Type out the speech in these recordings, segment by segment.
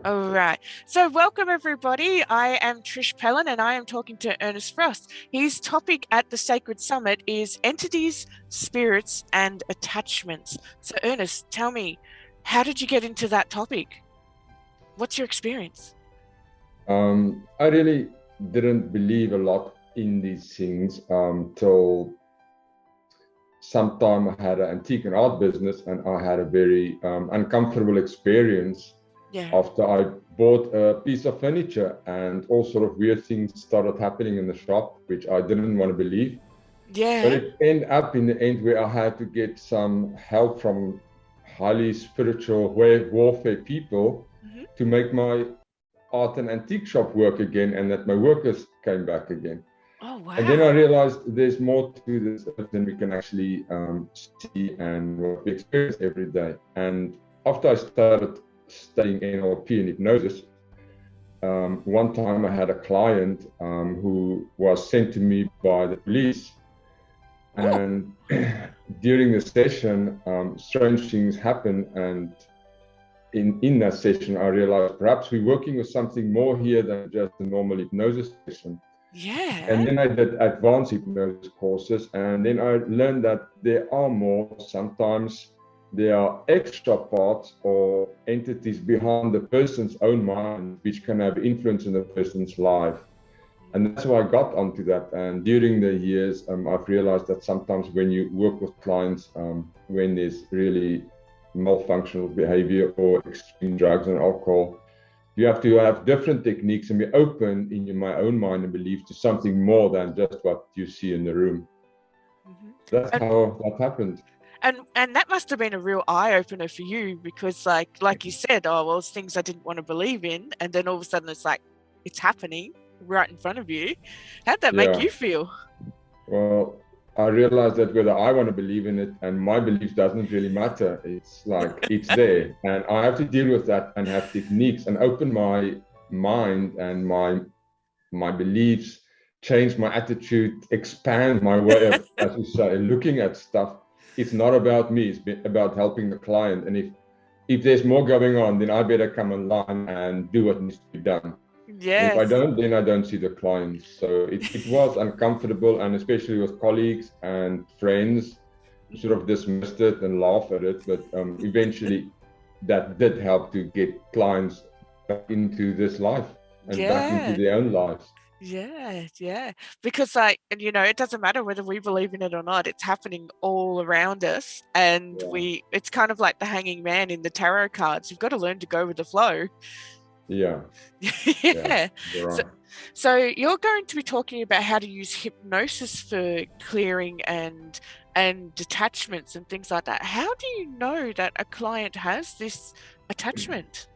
All right. So welcome, everybody. I am Trish Pellin, and I am talking to Ernest Frost. His topic at the Sacred Summit is entities, spirits, and attachments. So Ernest, tell me, how did you get into that topic? What's your experience? I really didn't believe a lot in these things till sometime I had an antique and art business, and I had a very uncomfortable experience after I bought a piece of furniture, and all sort of weird things started happening in the shop, which I didn't want to believe. But it ended up in the end where I had to get some help from highly spiritual warfare people to make my art and antique shop work again, and that my workers came back again. Oh, wow. And then I realized there's more to this than we can actually see and what we experience every day. And after I started studying NLP and hypnosis, one time I had a client who was sent to me by the police. And during the session, strange things happened. And in that session, I realized perhaps we're working with something more here than just a normal hypnosis session. Yeah. And then I did advanced hypnosis courses, and then I learned that there are more. Sometimes there are extra parts or entities behind the person's own mind which can have influence in the person's life. And that's why I got onto that. And during the years, I've realized that sometimes when you work with clients, when there's really malfunctional behavior or extreme drugs and alcohol, you have to have different techniques and be open in my own mind and belief to something more than just what you see in the room. That's how that happened. And that must have been a real eye-opener for you, because like you said, oh, well, it's things I didn't want to believe in, and then all of a sudden it's like, it's happening right in front of you. How'd that make you feel? Well, I realized that whether I want to believe in it and my belief doesn't really matter. It's like, it's there. And I have to deal with that and have techniques and open my mind and my beliefs, change my attitude, expand my way of, as we say, looking at stuff. It's not about me, it's about helping the client. And if there's more going on, then I better come online and do what needs to be done. Yes. If I don't, then I don't see the clients. So it was uncomfortable, and especially with colleagues and friends, sort of dismissed it and laughed at it. But eventually that did help to get clients back into this life and back into their own lives. Yeah. Because it doesn't matter whether we believe in it or not, it's happening all around us. And it's kind of like the hanging man in the tarot cards. You've got to learn to go with the flow. Yeah. So you're going to be talking about how to use hypnosis for clearing and detachments and things like that. How do you know that a client has this attachment?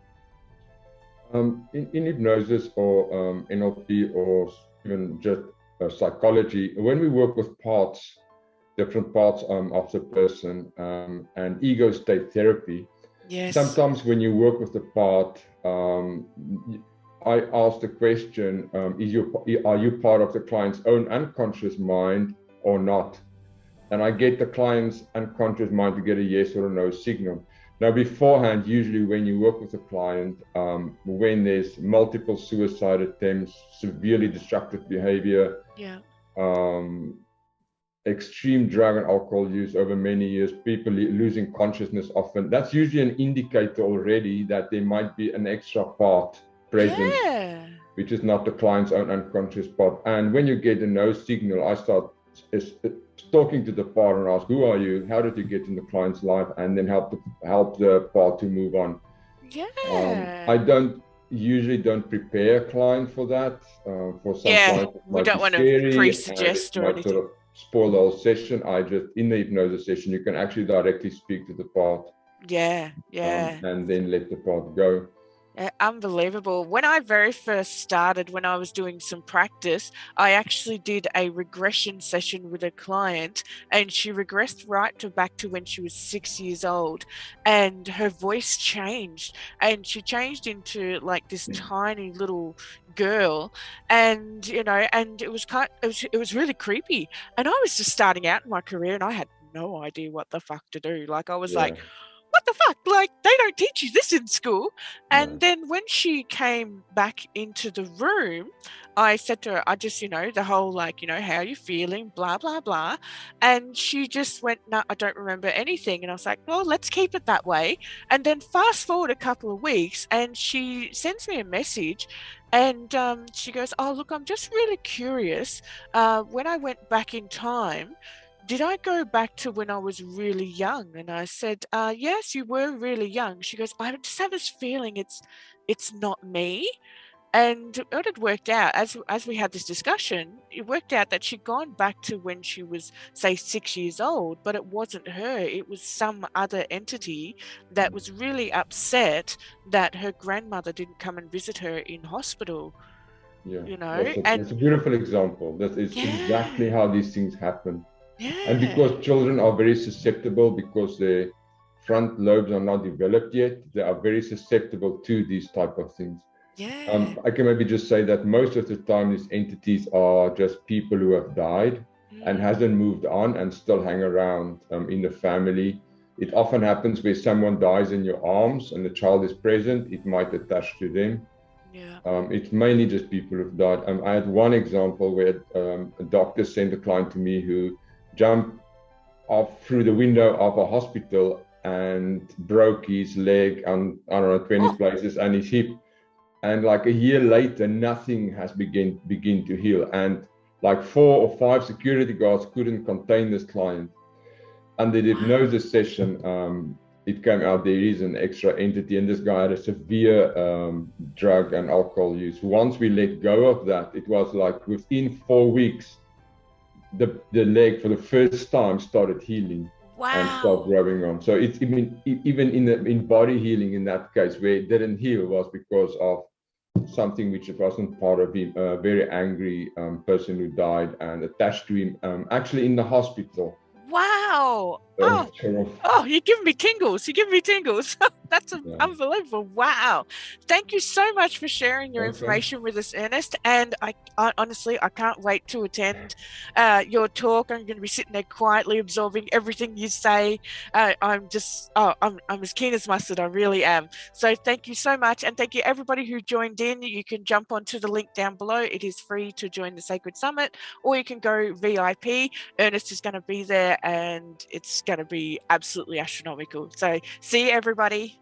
In hypnosis or NLP or even just psychology, when we work with different parts of the person, and ego state therapy, sometimes when you work with the part, I ask the question, are you part of the client's own unconscious mind or not? And I get the client's unconscious mind to get a yes or a no signal. Now, beforehand, usually when you work with a client, when there's multiple suicide attempts, severely destructive behavior, extreme drug and alcohol use over many years, people losing consciousness often, that's usually an indicator already that there might be an extra part present, which is not the client's own unconscious part. And when you get a no signal, I start talking to the part and ask, who are you? How did you get in the client's life? And then help the part to move on. I usually don't prepare a client for that. For some clients, we don't want to pre-suggest or anything. Sort of spoil the whole session. I just, in the hypnosis session, you can actually directly speak to the part. Yeah. And then let the part go. Unbelievable. When I very first started, when I was doing some practice, I actually did a regression session with a client, and she regressed right to back to when she was 6 years old, and her voice changed, and she changed into like this tiny little girl, and and it was really creepy. And I was just starting out in my career, and I had no idea what the fuck to do. Like I was Yeah, like, what the fuck? Like, they don't teach you this in school. And no, then when she came back into the room, I said to her, I just, the whole like, how are you feeling? Blah, blah, blah. And she just went, no, I don't remember anything. And I was like, well, let's keep it that way. And then fast forward a couple of weeks, and she sends me a message. And she goes, oh, look, I'm just really curious. When I went back in time, did I go back to when I was really young? And I said, yes, you were really young. She goes, I just have this feeling it's not me. And what had worked out, as we had this discussion, it worked out that she'd gone back to when she was, say, 6 years old, but it wasn't her. It was some other entity that was really upset that her grandmother didn't come and visit her in hospital, yeah. and That's a beautiful example. That is yeah, exactly how these things happen. And yeah, because children are very susceptible, because their front lobes are not developed yet, they are very susceptible to these type of things. yeah. I can maybe just say that most of the time these entities are just people who have died and Mm, hasn't moved on and still hang around in the family. It often happens where someone dies in your arms and the child is present. It might attach to them. yeah. It's mainly just people who've died. I had one example where a doctor sent a client to me who jumped off through the window of a hospital and broke his leg on, I don't know, 20 Oh, places and his hip. And like a year later, nothing has begin to heal. And like 4 or 5 security guards couldn't contain this client. And they did know this session. It came out there is an extra entity, and this guy had a severe drug and alcohol use. Once we let go of that, it was like within 4 weeks, the leg for the first time started healing and stopped wow. growing on. So it's, I mean, even in body healing in that case, where it didn't heal was because of something which wasn't part of him, a very angry person who died and attached to him, actually in the hospital. Wow. So, sort of, Oh, you're giving me tingles. You're giving me tingles. That's yeah. unbelievable. Wow. Thank you so much for sharing your Okay. information with us, Ernest. And I honestly, I can't wait to attend your talk. I'm going to be sitting there quietly absorbing everything you say. I'm as keen as mustard. I really am. So thank you so much. And thank you everybody who joined in. You can jump onto the link down below. It is free to join the Sacred Summit, or you can go VIP. Ernest is going to be there, and it's going to be absolutely astronomical. So see you, everybody.